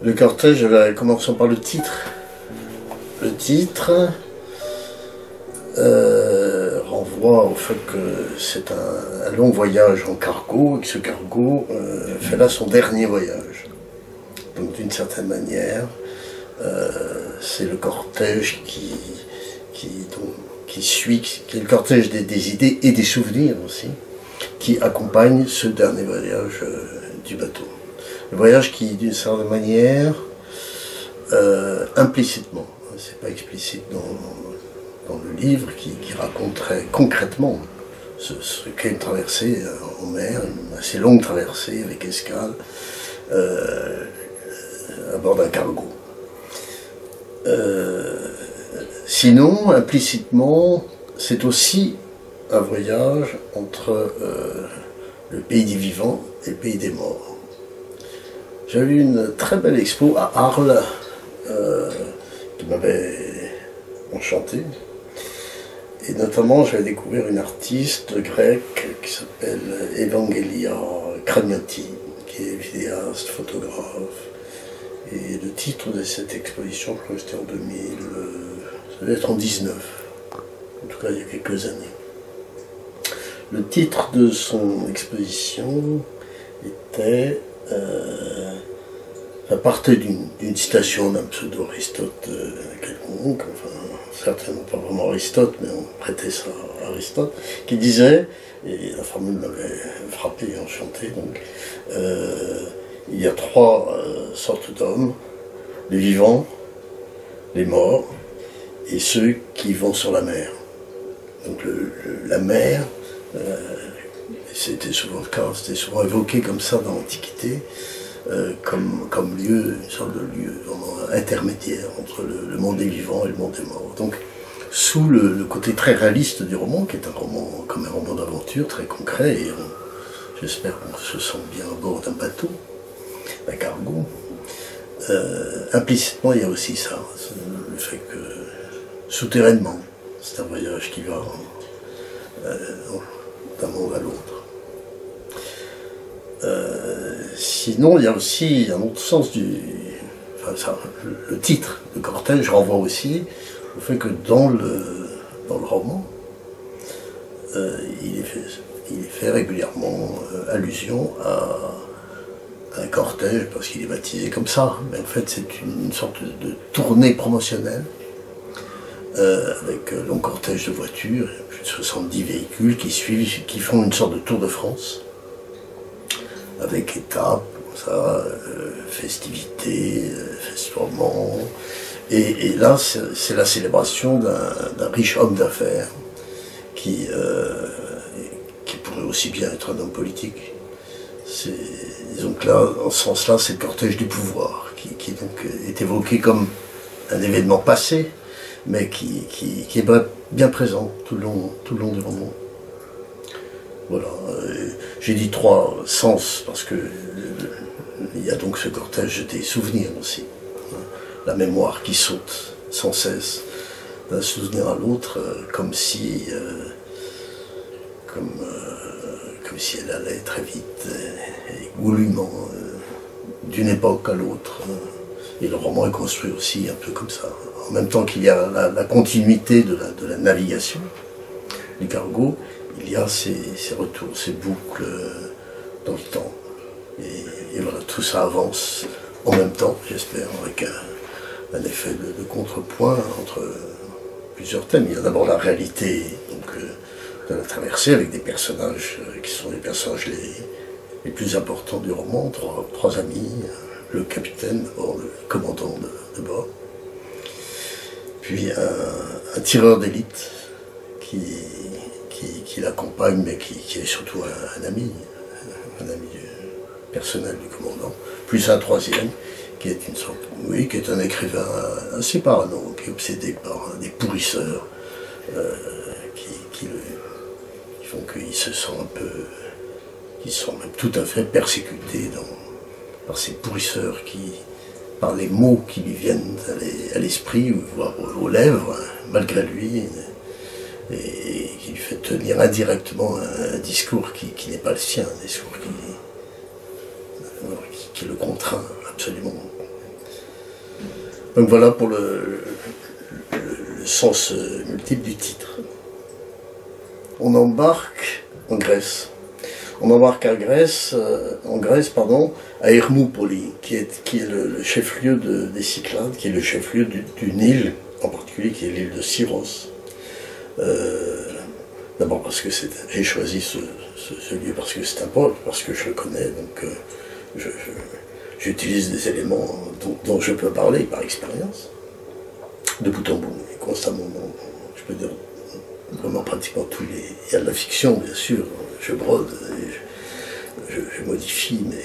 Le cortège, commençons par le titre. Le titre renvoie au fait que c'est un long voyage en cargo et que ce cargo fait là son dernier voyage. Donc d'une certaine manière, c'est le cortège qui est le cortège des idées et des souvenirs aussi, qui accompagne ce dernier voyage du bateau. Le voyage qui, d'une certaine manière, implicitement, c'est pas explicite dans le livre, qui raconte très concrètement ce qu'est une traversée en mer, une assez longue traversée avec escale à bord d'un cargo. Sinon, implicitement, c'est aussi un voyage entre le pays des vivants et le pays des morts. J'avais eu une très belle expo à Arles qui m'avait enchanté. Et notamment, j'avais découvert une artiste grecque qui s'appelle Evangelia Kraniotis, qui est vidéaste, photographe. Et le titre de cette exposition, je crois que c'était en 2000, ça devait être en 19, en tout cas il y a quelques années. Le titre de son exposition était, ça partait d'une citation d'un pseudo-Aristote quelconque, enfin certainement pas vraiment Aristote, mais on prêtait ça à Aristote, qui disait, et la formule m'avait frappé et enchanté, donc, il y a trois sortes d'hommes, les vivants, les morts, et ceux qui vont sur la mer. Donc la mer, c'était souvent le cas, c'était souvent évoqué comme ça dans l'Antiquité, comme lieu, une sorte de lieu vraiment intermédiaire entre le monde des vivants et le monde des morts. Donc sous le côté très réaliste du roman, qui est un roman comme un roman d'aventure, très concret, et j'espère qu'on se sent bien à bord d'un bateau, d'un cargo, implicitement il y a aussi ça, le fait que souterrainement, c'est un voyage qui va d'un monde à l'autre. Sinon, il y a aussi un autre sens le titre, le cortège, renvoie aussi au fait que dans le roman, il est fait régulièrement allusion à un cortège, parce qu'il est baptisé comme ça, mais en fait c'est une sorte de tournée promotionnelle avec un long cortège de voitures, plus de 70 véhicules qui font une sorte de Tour de France, avec étapes, comme ça, festivités, festoiements, et là c'est la célébration d'un riche homme d'affaires qui pourrait aussi bien être un homme politique. Disons que là, en ce sens-là, c'est le cortège du pouvoir, qui donc est évoqué comme un événement passé, mais qui est bien présent tout le long du roman. Voilà. J'ai dit trois sens, parce que il y a donc ce cortège des souvenirs aussi. La mémoire qui saute sans cesse d'un souvenir à l'autre, comme si elle allait très vite et goulûment d'une époque à l'autre. Et le roman est construit aussi un peu comme ça. En même temps qu'il y a la continuité de la navigation du cargo, il y a ces retours, ces boucles dans le temps. Et voilà, tout ça avance en même temps, j'espère, avec un effet de contrepoint entre plusieurs thèmes. Il y a d'abord la réalité de la traversée, avec des personnages qui sont les personnages les plus importants du roman, trois amis, le capitaine, le commandant de bord, puis un tireur d'élite qui l'accompagne, mais qui est surtout un ami personnel du commandant, plus un troisième, qui est qui est un écrivain assez parano, qui est obsédé par des pourrisseurs, qui font qu'il se sent qu'ils sont même tout à fait persécutés par ces pourrisseurs par les mots qui lui viennent à l'esprit, voire aux lèvres, malgré lui, et qui lui fait tenir indirectement un discours qui n'est pas le sien, un discours qui le contraint absolument Donc voilà pour le sens multiple du titre. On embarque en Grèce. On embarque en Grèce, à Hermoupoli, qui est le chef-lieu des Cyclades, qui est le chef-lieu d'une île, en particulier qui est l'île de Syros. D'abord parce que j'ai choisi ce lieu parce que c'est un pôle, parce que je le connais, donc j'utilise des éléments dont je peux parler par expérience, de bout en bout, et constamment, je peux dire, vraiment pratiquement tous les... Il y a de la fiction, bien sûr, je brode, et je modifie, mais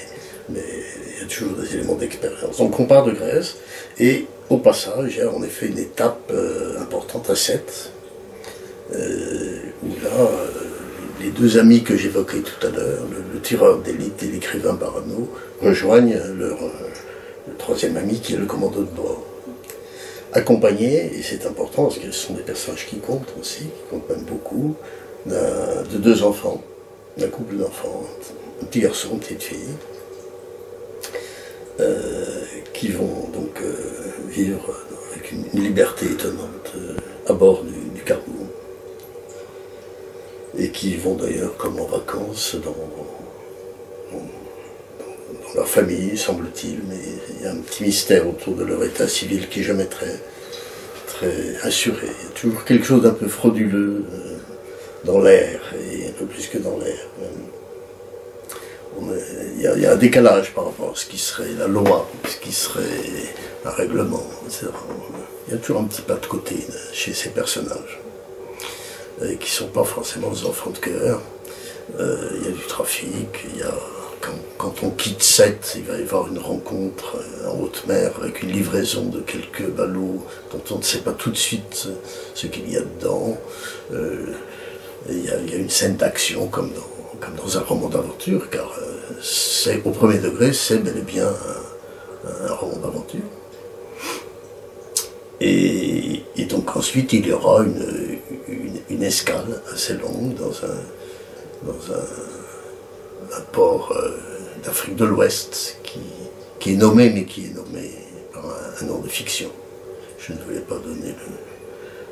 il y a toujours des éléments d'expérience. Donc on part de Grèce, et au passage, il y a en effet une étape importante à Sète, où là, les deux amis que j'évoquais tout à l'heure, le tireur d'élite et l'écrivain Barano, rejoignent le troisième ami qui est le commando de bord. Accompagnés, et c'est important parce que ce sont des personnages qui comptent aussi, qui comptent même beaucoup, de deux enfants, d'un couple d'enfants, un petit garçon, une petite fille, qui vont donc vivre avec une liberté étonnante à bord du cargo. Et qui vont d'ailleurs comme en vacances dans leur famille, semble-t-il, mais il y a un petit mystère autour de leur état civil qui n'est jamais très assuré. Il y a toujours quelque chose d'un peu frauduleux dans l'air, et un peu plus que dans l'air. Il y a un décalage par rapport à ce qui serait la loi, ce qui serait un règlement, etc. Il y a toujours un petit pas de côté chez ces personnages, qui ne sont pas forcément des enfants de cœur. Il y a du trafic, quand on quitte Sète, il va y avoir une rencontre en haute mer avec une livraison de quelques ballots dont on ne sait pas tout de suite ce qu'il y a dedans. Il y a une scène d'action comme dans un roman d'aventure, car au premier degré, c'est bel et bien un roman d'aventure. Et donc ensuite, il y aura une escale assez longue dans un port d'Afrique de l'Ouest qui est nommé, mais qui est nommé par un nom de fiction. Je ne voulais pas donner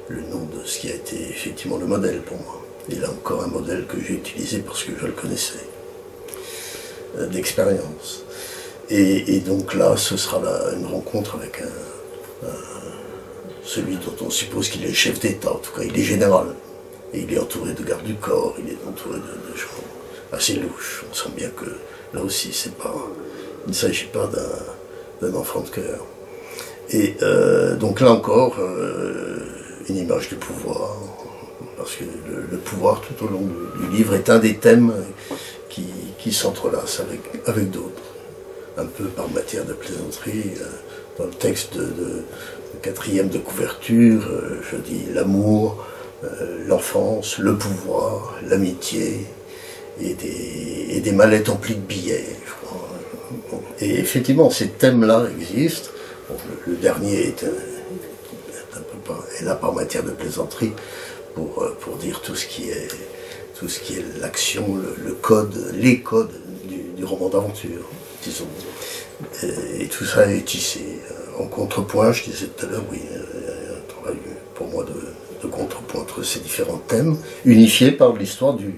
le nom de ce qui a été effectivement le modèle pour moi. Et là encore un modèle que j'ai utilisé parce que je le connaissais, d'expérience. Et donc là, ce sera une rencontre avec celui dont on suppose qu'il est chef d'État, en tout cas il est général. Et il est entouré de gardes du corps, il est entouré de gens assez louches. On sent bien que là aussi, il ne s'agit pas d'un enfant de cœur. Et donc là encore, une image du pouvoir, parce que le pouvoir tout au long du livre est un des thèmes qui s'entrelacent avec d'autres. Un peu par matière de plaisanterie, dans le texte de quatrième de couverture, je dis l'amour, l'enfance, le pouvoir, l'amitié, et des mallettes emplies de billets, je crois. Et effectivement, ces thèmes-là existent. Bon, le dernier est là par matière de plaisanterie pour dire tout ce qui est l'action, les codes du roman d'aventure, disons. Et tout ça est tissé. En contrepoint, je disais tout à l'heure, oui, il y a un travail pour moi de contrepoint entre ces différents thèmes, unifiés par l'histoire du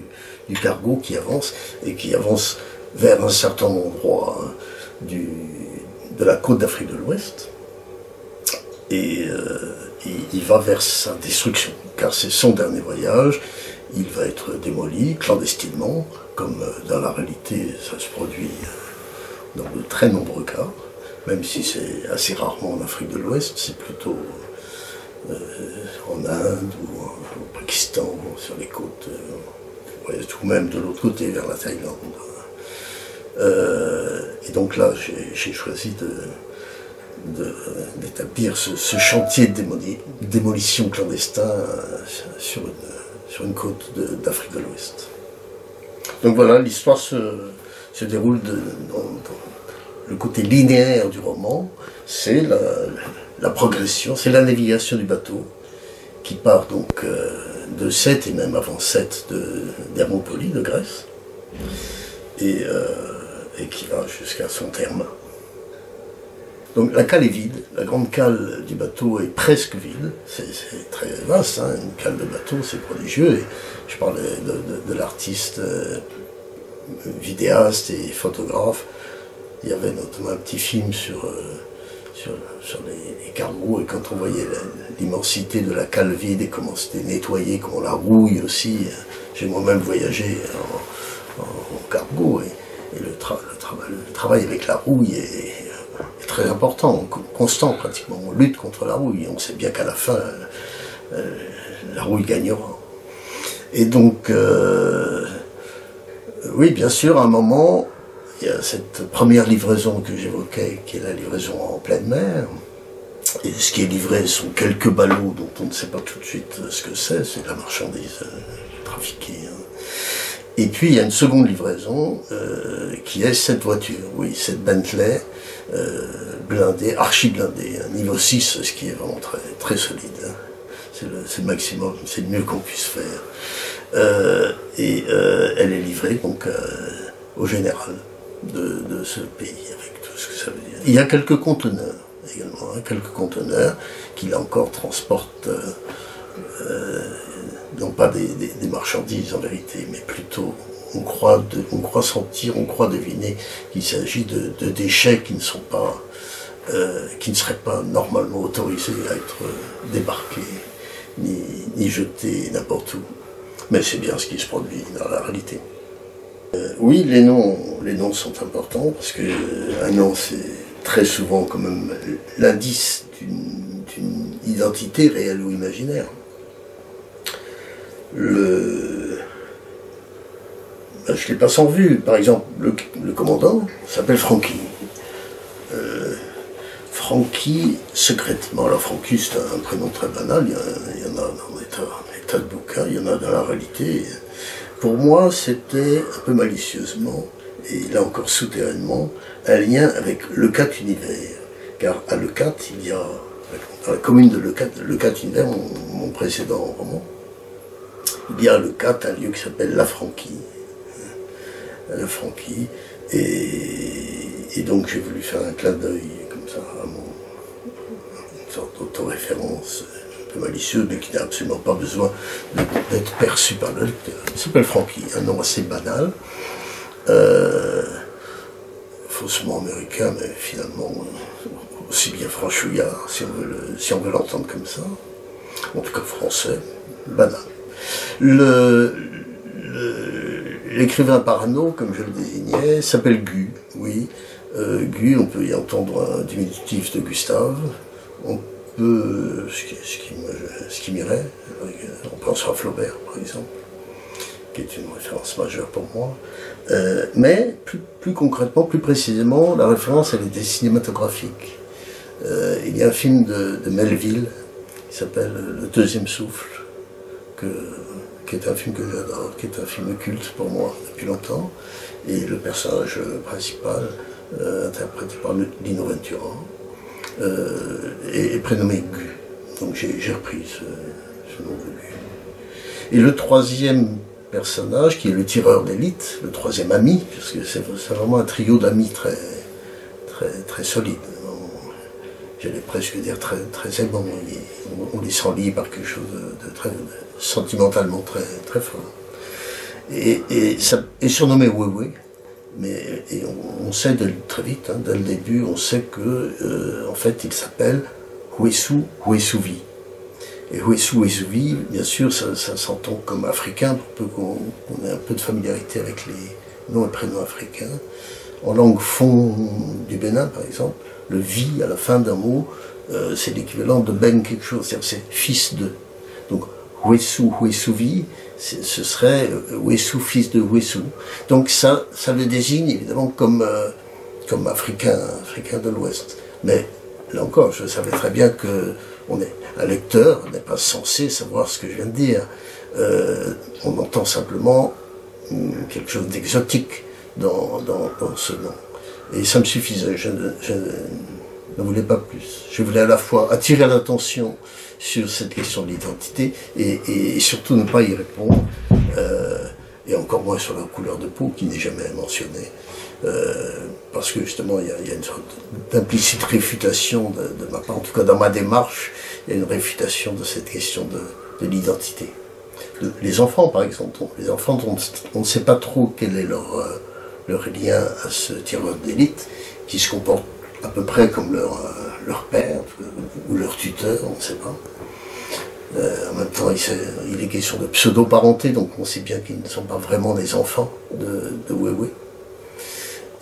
cargo qui avance, et qui avance vers un certain endroit de la côte d'Afrique de l'Ouest, et il va vers sa destruction, car c'est son dernier voyage. Il va être démoli clandestinement, comme dans la réalité ça se produit dans de très nombreux cas, même si c'est assez rarement en Afrique de l'Ouest, c'est plutôt en Inde ou au Pakistan, sur les côtes, ou même de l'autre côté, vers la Thaïlande. Et donc là, j'ai choisi d'établir ce chantier de démolition clandestin sur une côte d'Afrique de l'Ouest. Donc voilà, l'histoire se déroule dans le côté linéaire du roman, c'est la progression, c'est la navigation du bateau qui part donc de Sète et même avant Sète d'Hermoupoli, de Grèce, et qui va jusqu'à son terme. Donc la cale est vide, la grande cale du bateau est presque vide, c'est très vaste, hein, une cale de bateau c'est prodigieux, et je parlais de l'artiste vidéaste et photographe. Il y avait notamment un petit film sur les cargos, et quand on voyait l'immensité de la cale vide et comment c'était nettoyé, comment la rouille aussi, j'ai moi-même voyagé en cargo, et le travail avec la rouille est très important, constant pratiquement. On lutte contre la rouille, on sait bien qu'à la fin, la rouille gagnera. Et donc, oui, bien sûr, à un moment, il y a cette première livraison que j'évoquais, qui est la livraison en pleine mer. Et ce qui est livré sont quelques ballots dont on ne sait pas tout de suite ce que c'est de la marchandise trafiquée. Et puis il y a une seconde livraison qui est cette voiture, oui, cette Bentley blindée, archi-blindée, niveau 6, ce qui est vraiment très, très solide. Hein. C'est le maximum, c'est le mieux qu'on puisse faire. Elle est livrée donc au général de ce pays, avec tout ce que ça veut dire. Il y a quelques conteneurs également, hein, quelques conteneurs qui là encore transportent non pas des marchandises en vérité, mais plutôt on croit sentir, on croit deviner qu'il s'agit de déchets qui ne sont pas, qui ne seraient pas normalement autorisés à être débarqués ni jetés n'importe où. Mais c'est bien ce qui se produit dans la réalité. Oui, les noms sont importants parce que un nom c'est très souvent quand même l'indice d'une identité réelle ou imaginaire. Je l'ai pas sans vue. Par exemple, le commandant s'appelle Francky. Francky, secrètement, alors Francky c'est un prénom très banal, il y en a dans des tas de bouquins, il y en a dans la réalité. Pour moi, c'était un peu malicieusement, et là encore souterrainement, un lien avec Leucate Univers. Car à Leucate, il y a, dans la commune de Leucate Univers, mon précédent roman, il y a à Leucate un lieu qui s'appelle La Franquie. La Franquie, et donc j'ai voulu faire un clin d'œil comme ça à une sorte d'autoréférence un peu malicieuse, mais qui n'a absolument pas besoin d'être perçu par le lecteur. Il s'appelle Francky, un nom assez banal, faussement américain, mais finalement aussi bien franchouillard, si on veut l'entendre comme ça, en tout cas français, banal. L'écrivain Parnot, comme je le désignais, s'appelle Gu, oui. Gu, on peut y entendre un diminutif de Gustave. On peut, ce qui m'irait, on pense à Flaubert, par exemple, qui est une référence majeure pour moi. Mais plus concrètement, plus précisément, la référence, elle était cinématographique. Il y a un film de Melville qui s'appelle Le Deuxième Souffle, qui est un film que j'adore, qui est un film culte pour moi depuis longtemps, et le personnage principal, interprété par Lino Ventura, est prénommé Gu. Donc j'ai repris ce nom de Gu. Et le troisième personnage, qui est le tireur d'élite, le troisième ami, parce que c'est vraiment un trio d'amis très solide. J'allais presque dire très aimant. On les sent liés par quelque chose de très sentimentalement très fort. Et surnommé Wewe, mais on sait très vite, hein, dès le début, on sait que en fait il s'appelle Hwesu Hwesuvi. Et Hwesu Hwesuvi, bien sûr, ça s'entend comme africain, pour peu qu'on ait un peu de familiarité avec les noms et prénoms africains. En langue fon du Bénin, par exemple, le vi à la fin d'un mot, c'est l'équivalent de ben quelque chose, c'est-à-dire c'est fils de. Donc Hwesu Hwesuvi, ce serait Hwesu, fils de Hwesu. Donc ça le désigne évidemment comme africain de l'Ouest. Mais là encore, je savais très bien que un lecteur n'est pas censé savoir ce que je viens de dire. On entend simplement quelque chose d'exotique dans ce nom. Et ça me suffisait, je ne voulais pas plus. Je voulais à la fois attirer l'attention sur cette question de l'identité et surtout ne pas y répondre et encore moins sur leur couleur de peau, qui n'est jamais mentionnée. Parce que justement, il y a une sorte d'implicite réfutation de ma part, en tout cas dans ma démarche, il y a une réfutation de cette question de l'identité. Les enfants, par exemple, les enfants dont on ne sait pas trop quel est leur lien à ce tireur d'élite, qui se comporte à peu près comme leur père ou leur tuteur, on ne sait pas. En même temps, il est question de pseudo-parenté, donc on sait bien qu'ils ne sont pas vraiment des enfants de Weiwei.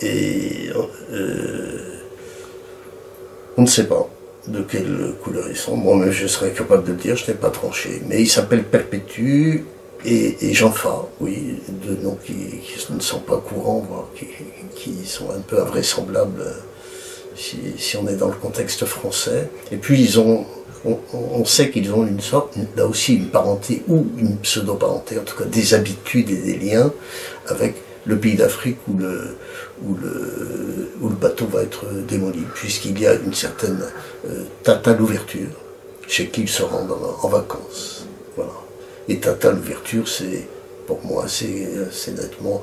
Et on ne sait pas de quelle couleur ils sont. Moi-même, je serais capable de le dire, je n'ai pas tranché. Mais ils s'appellent Perpétue et Jeanfa, oui, deux noms qui ne sont pas courants, voire qui sont un peu invraisemblables si on est dans le contexte français. Et puis on sait qu'ils ont une sorte, là aussi une parenté ou une pseudo-parenté, en tout cas des habitudes et des liens avec le pays d'Afrique où le bateau va être démoli, puisqu'il y a une certaine Tata l'ouverture, chez qui ils se rendent en vacances. Voilà. Et Tata l'ouverture, c'est, pour moi, c'est nettement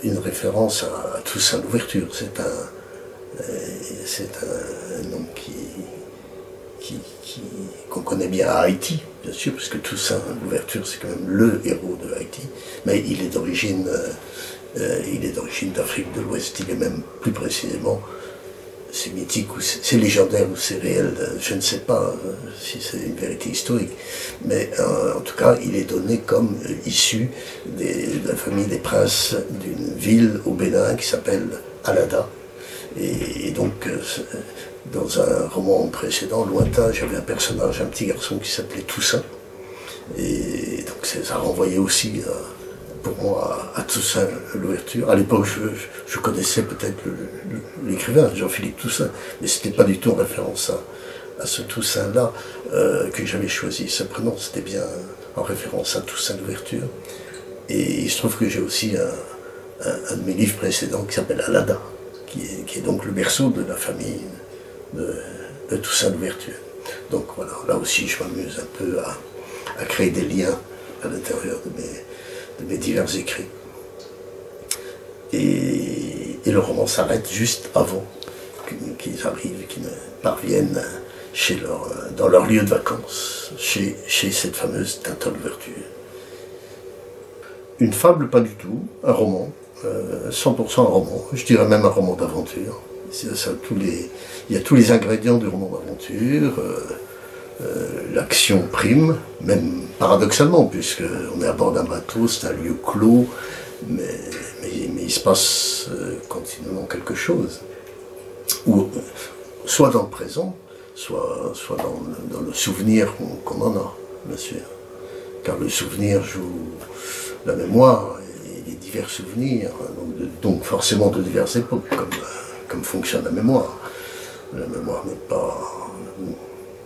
une référence à Toussaint l'ouverture. C'est un nom qu'on connaît bien à Haïti, bien sûr, puisque Toussaint l'ouverture, c'est quand même le héros de Haïti, mais il est d'origine d'Afrique de l'Ouest. Il est même plus précisément, c'est mythique ou c'est légendaire ou c'est réel, je ne sais pas si c'est une vérité historique, mais en tout cas il est donné comme issu de la famille des princes d'une ville au Bénin qui s'appelle Alada. Et donc dans un roman précédent, lointain, j'avais un personnage, un petit garçon qui s'appelait Toussaint, et donc ça renvoyait aussi pour moi à Toussaint l'ouverture. À l'époque, je connaissais peut-être l'écrivain, Jean-Philippe Toussaint, mais ce n'était pas du tout en référence à ce Toussaint-là que j'avais choisi. Ce prénom, c'était bien en référence à Toussaint l'ouverture. Et il se trouve que j'ai aussi un de mes livres précédents qui s'appelle Alada, qui est donc le berceau de la famille de Toussaint l'ouverture. Donc voilà, là aussi je m'amuse un peu à créer des liens à l'intérieur de mes divers écrits. Et le roman s'arrête juste avant qu'ils arrivent, qu'ils parviennent dans leur lieu de vacances, chez cette fameuse Tata l'ouverture. Une fable, pas du tout, un roman, 100% un roman, je dirais même un roman d'aventure. Il y a tous les ingrédients du roman d'aventure, l'action prime, même paradoxalement, puisqu'on est à bord d'un bateau, c'est un lieu clos, mais il se passe continuellement quelque chose. Ou, soit dans le présent, soit dans le souvenir qu'on en a, bien sûr. Car le souvenir joue la mémoire et les divers souvenirs, donc forcément de diverses époques, comme fonctionne la mémoire. La mémoire n'est pas...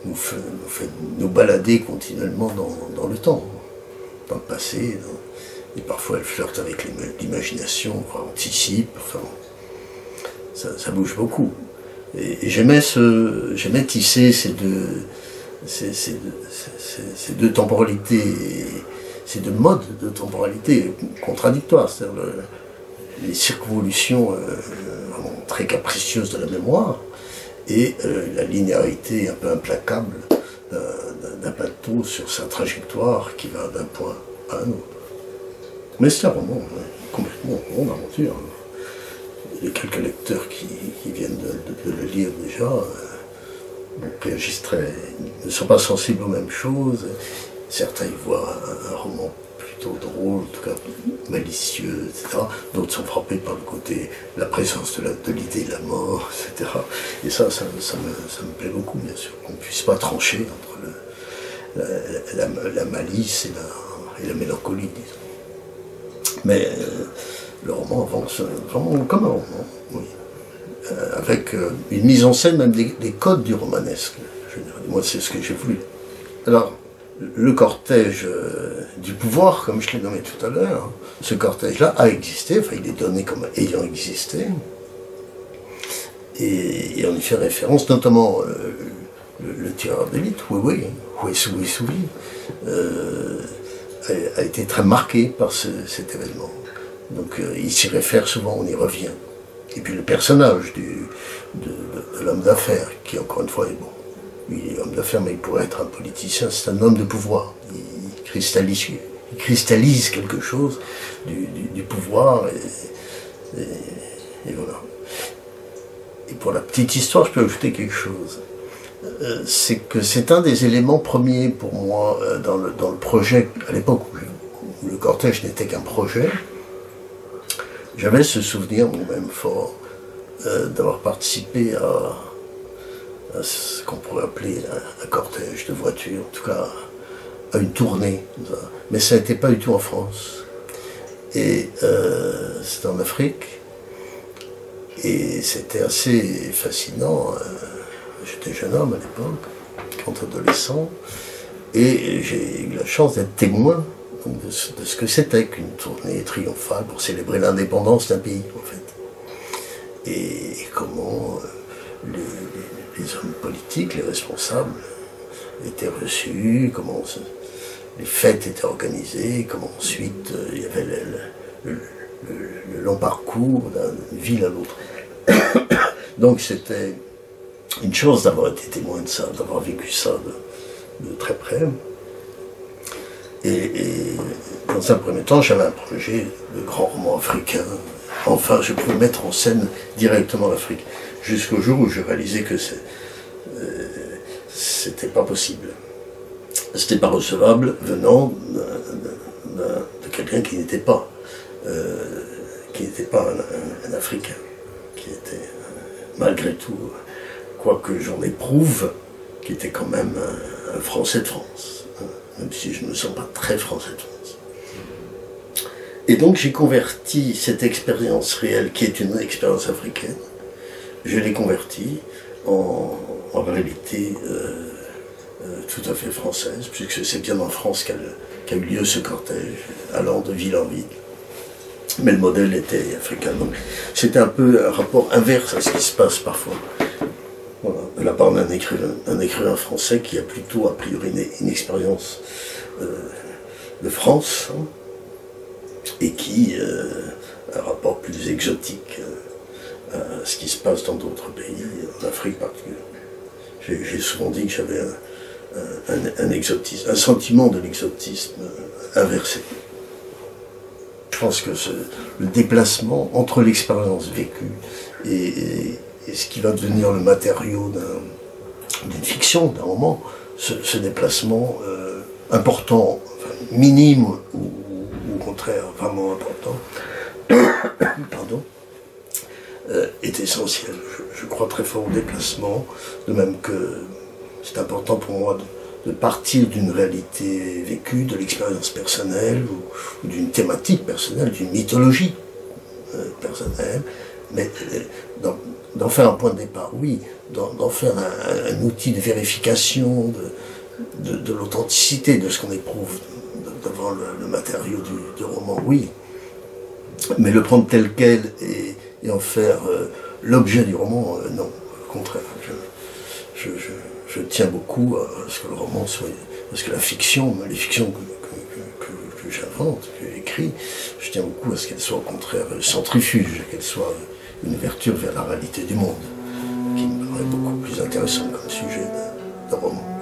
nous fait nous balader continuellement dans le temps, dans le passé, et parfois elle flirte avec l'imagination, anticipe, enfin, ça bouge beaucoup. Et j'aimais tisser ces deux temporalités, ces deux modes de temporalité contradictoires, c'est-à-dire les circonvolutions très capricieuses de la mémoire, et la linéarité un peu implacable d'un bateau sur sa trajectoire qui va d'un point à un autre. Mais c'est un roman, complètement un roman d'aventure. Il y a quelques lecteurs qui viennent de le lire déjà, ne sont pas sensibles aux mêmes choses. Certains y voient un roman plutôt drôle, en tout cas malicieux, etc. D'autres sont frappés par le côté, la présence de l'idée de la mort, etc. Et ça me plaît beaucoup, bien sûr, qu'on ne puisse pas trancher entre la malice et la mélancolie, disons. Mais le roman avance vraiment comme un roman, oui. Avec une mise en scène, même des codes du romanesque. Moi, c'est ce que j'ai voulu. Alors, le cortège du pouvoir, comme je l'ai nommé tout à l'heure, ce cortège-là a existé, enfin il est donné comme ayant existé, et on y fait référence, notamment le tireur d'élite, Weiwei, Huesuwi, a été très marqué par cet événement. Donc il s'y réfère souvent, on y revient. Et puis le personnage de l'homme d'affaires, qui encore une fois est bon. Il est homme d'affaires, mais il pourrait être un politicien, c'est un homme de pouvoir. Il cristallise quelque chose du pouvoir, et voilà. Et pour la petite histoire, je peux ajouter quelque chose. C'est que c'est un des éléments premiers pour moi dans le projet, à l'époque où le cortège n'était qu'un projet. J'avais ce souvenir moi-même fort d'avoir participé à ce qu'on pourrait appeler un cortège de voitures, en tout cas à une tournée. Mais ça n'était pas du tout en France. Et c'était en Afrique. Et c'était assez fascinant. J'étais jeune homme à l'époque, quand adolescent, et j'ai eu la chance d'être témoin de ce que c'était qu'une tournée triomphale pour célébrer l'indépendance d'un pays, en fait. Et comment les hommes politiques, les responsables, étaient reçus, comment les fêtes étaient organisées, comment ensuite il y avait le long parcours d'une ville à l'autre. Donc c'était une chose d'avoir été témoin de ça, d'avoir vécu ça de très près. Et dans un premier temps, j'avais un projet de grand roman africain. Enfin, je pouvais mettre en scène directement l'Afrique. Jusqu'au jour où je réalisais que c'était pas possible. C'était pas recevable venant de quelqu'un qui n'était pas un Africain, qui était malgré tout, quoique j'en éprouve, qui était quand même un Français de France, même si je ne me sens pas très Français de France. Et donc j'ai converti cette expérience réelle, qui est une expérience africaine, je l'ai convertie en réalité tout à fait française, puisque c'est bien en France qu'a eu lieu ce cortège, allant de ville en ville. Mais le modèle était africain. Donc c'était un peu un rapport inverse à ce qui se passe parfois. Voilà, de la part d'un écrivain français qui a plutôt, a priori, une expérience de France, hein, et qui a un rapport plus exotique à ce qui se passe dans d'autres pays, en Afrique particulièrement. J'ai souvent dit que j'avais un sentiment de l'exotisme inversé. Je pense que le déplacement entre l'expérience vécue et ce qui va devenir le matériau d'une fiction, d'un roman, ce déplacement important, enfin, minime ou au contraire vraiment important, pardon, est essentiel. Je crois très fort au déplacement, de même que c'est important pour moi de partir d'une réalité vécue, de l'expérience personnelle ou d'une thématique personnelle, d'une mythologie personnelle, mais d'en faire un point de départ, oui, d'en faire un outil de vérification de l'authenticité de ce qu'on éprouve devant le matériau du roman, oui, mais le prendre tel quel et en faire l'objet du roman, non, au contraire. Je tiens beaucoup à ce que le roman soit, parce que les fictions que j'invente, que j'écris, je tiens beaucoup à ce qu'elles soient au contraire centrifuges, qu'elles soient une ouverture vers la réalité du monde, qui me paraît beaucoup plus intéressant comme sujet de roman.